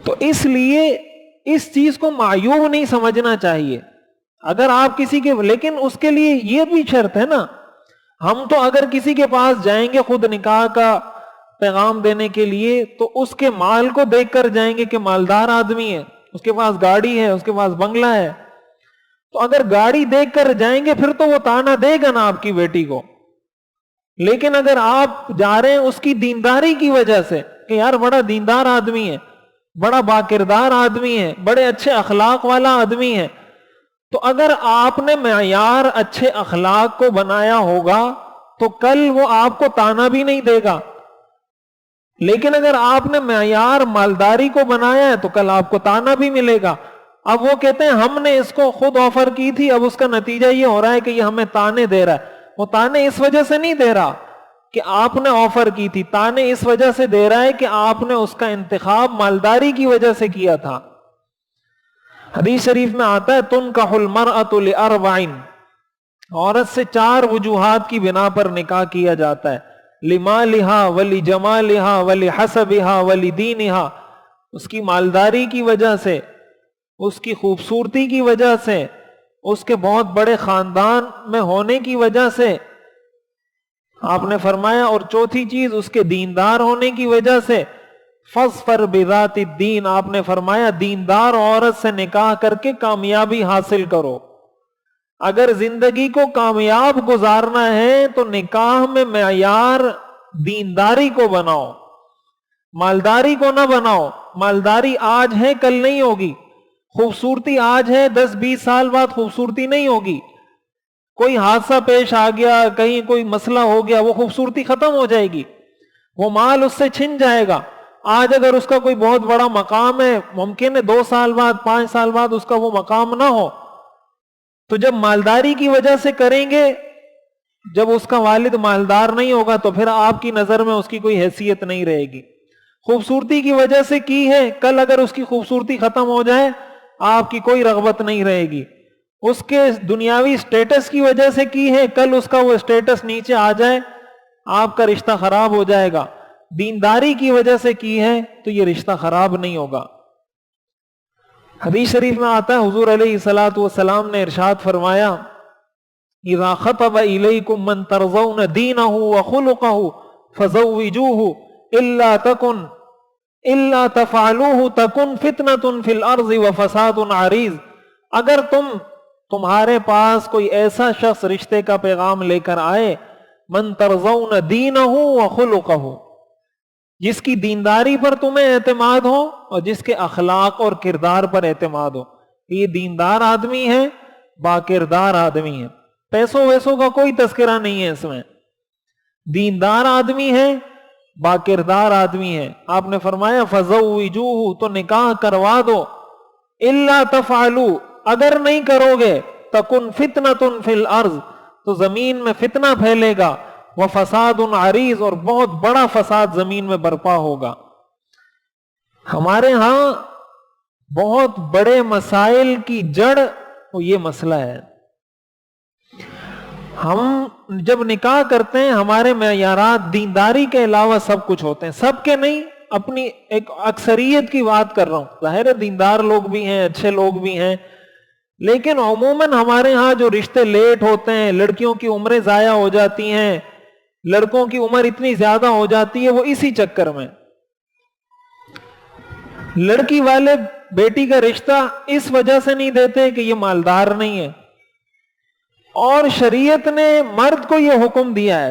تو اس لیے اس چیز کو معیوب نہیں سمجھنا چاہیے. اگر آپ کسی کے، لیکن اس کے لیے یہ بھی شرط ہے نا، ہم تو اگر کسی کے پاس جائیں گے خود نکاح کا پیغام دینے کے لیے تو اس کے مال کو دیکھ کر جائیں گے کہ مالدار آدمی ہے، اس کے پاس گاڑی ہے، اس کے پاس بنگلہ ہے. تو اگر گاڑی دیکھ کر جائیں گے پھر تو وہ تانا دے گا نا آپ کی بیٹی کو. لیکن اگر آپ جا رہے ہیں اس کی دینداری کی وجہ سے کہ یار بڑا دیندار آدمی ہے، بڑا باکردار آدمی ہے، بڑے اچھے اخلاق والا آدمی ہے، تو اگر آپ نے معیار اچھے اخلاق کو بنایا ہوگا تو کل وہ آپ کو تانا بھی نہیں دے گا. لیکن اگر آپ نے معیار مالداری کو بنایا ہے تو کل آپ کو تانا بھی ملے گا. اب وہ کہتے ہیں ہم نے اس کو خود آفر کی تھی، اب اس کا نتیجہ یہ ہو رہا ہے کہ یہ ہمیں تانے دے رہا ہے. وہ تانے اس وجہ سے نہیں دے رہا کہ آپ نے آفر کی تھی، تانے اس وجہ سے دے رہا ہے کہ آپ نے اس کا انتخاب مالداری کی وجہ سے کیا تھا. حدیث شریف میں آتا ہے تنکح المرأة لأربع، عورت سے 4 وجوہات کی بنا پر نکاح کیا جاتا ہے. لمالها ولجمالها ولحسبها ولدینها، اس کی مالداری کی وجہ سے، اس کی خوبصورتی کی وجہ سے، اس کے بہت بڑے خاندان میں ہونے کی وجہ سے، آپ نے فرمایا، اور چوتھی چیز اس کے دیندار ہونے کی وجہ سے. فاظفر بذات الدین، آپ نے فرمایا دیندار عورت سے نکاح کر کے کامیابی حاصل کرو. اگر زندگی کو کامیاب گزارنا ہے تو نکاح میں معیار دینداری کو بناؤ، مالداری کو نہ بناؤ. مالداری آج ہے کل نہیں ہوگی، خوبصورتی آج ہے 10-20 سال بعد خوبصورتی نہیں ہوگی. کوئی حادثہ پیش آ گیا، کہیں کوئی مسئلہ ہو گیا، وہ خوبصورتی ختم ہو جائے گی، وہ مال اس سے چھن جائے گا. آج اگر اس کا کوئی بہت بڑا مقام ہے، ممکن ہے 2 سال بعد 5 سال بعد اس کا وہ مقام نہ ہو. تو جب مالداری کی وجہ سے کریں گے، جب اس کا والد مالدار نہیں ہوگا تو پھر آپ کی نظر میں اس کی کوئی حیثیت نہیں رہے گی. خوبصورتی کی وجہ سے کی ہے، کل اگر اس کی خوبصورتی ختم ہو جائے آپ کی کوئی رغبت نہیں رہے گی. اس کے دنیاوی سٹیٹس کی وجہ سے کی ہے، کل اس کا وہ سٹیٹس نیچے آ جائے آپ کا رشتہ خراب ہو جائے گا. دینداری کی وجہ سے کی ہے تو یہ رشتہ خراب نہیں ہوگا. حدیث شریف میں آتا ہے حضور علیہ الصلوۃ والسلام نے ارشاد فرمایا اذا خطب الیکم من ترضون دینہ وخلقہ فزوجوہ الا تفعلوہ تکن فتنۃ فی الارض وفساد عریض. اگر تمہارے پاس کوئی ایسا شخص رشتے کا پیغام لے کر آئے، من ترضون دینہ وخلقہ، جس کی دینداری پر تمہیں اعتماد ہو اور جس کے اخلاق اور کردار پر اعتماد ہو. یہ دیندار آدمی ہے، باکردار آدمی ہے، پیسوں ویسوں کا کوئی تذکرہ نہیں ہے اس میں، دیندار آدمی ہے، باکردار آدمی ہے. آپ نے فرمایا فزوجوہ، تو نکاح کروا دو. الا تفعلوا، اگر نہیں کرو گے، تکن فتنۃ فی الارض، تو زمین میں فتنہ پھیلے گا، وفساد عریض، اور بہت بڑا فساد زمین میں برپا ہوگا. ہمارے ہاں بہت بڑے مسائل کی جڑ یہ مسئلہ ہے. ہم جب نکاح کرتے ہیں ہمارے معیارات دینداری کے علاوہ سب کچھ ہوتے ہیں، سب کے نہیں، اپنی ایک اکثریت کی بات کر رہا ہوں. ظاہر ہے دیندار لوگ بھی ہیں، اچھے لوگ بھی ہیں، لیکن عموماً ہمارے ہاں جو رشتے لیٹ ہوتے ہیں، لڑکیوں کی عمریں ضائع ہو جاتی ہیں، لڑکوں کی عمر اتنی زیادہ ہو جاتی ہے، وہ اسی چکر میں. لڑکی والے بیٹی کا رشتہ اس وجہ سے نہیں دیتے کہ یہ مالدار نہیں ہے، اور شریعت نے مرد کو یہ حکم دیا ہے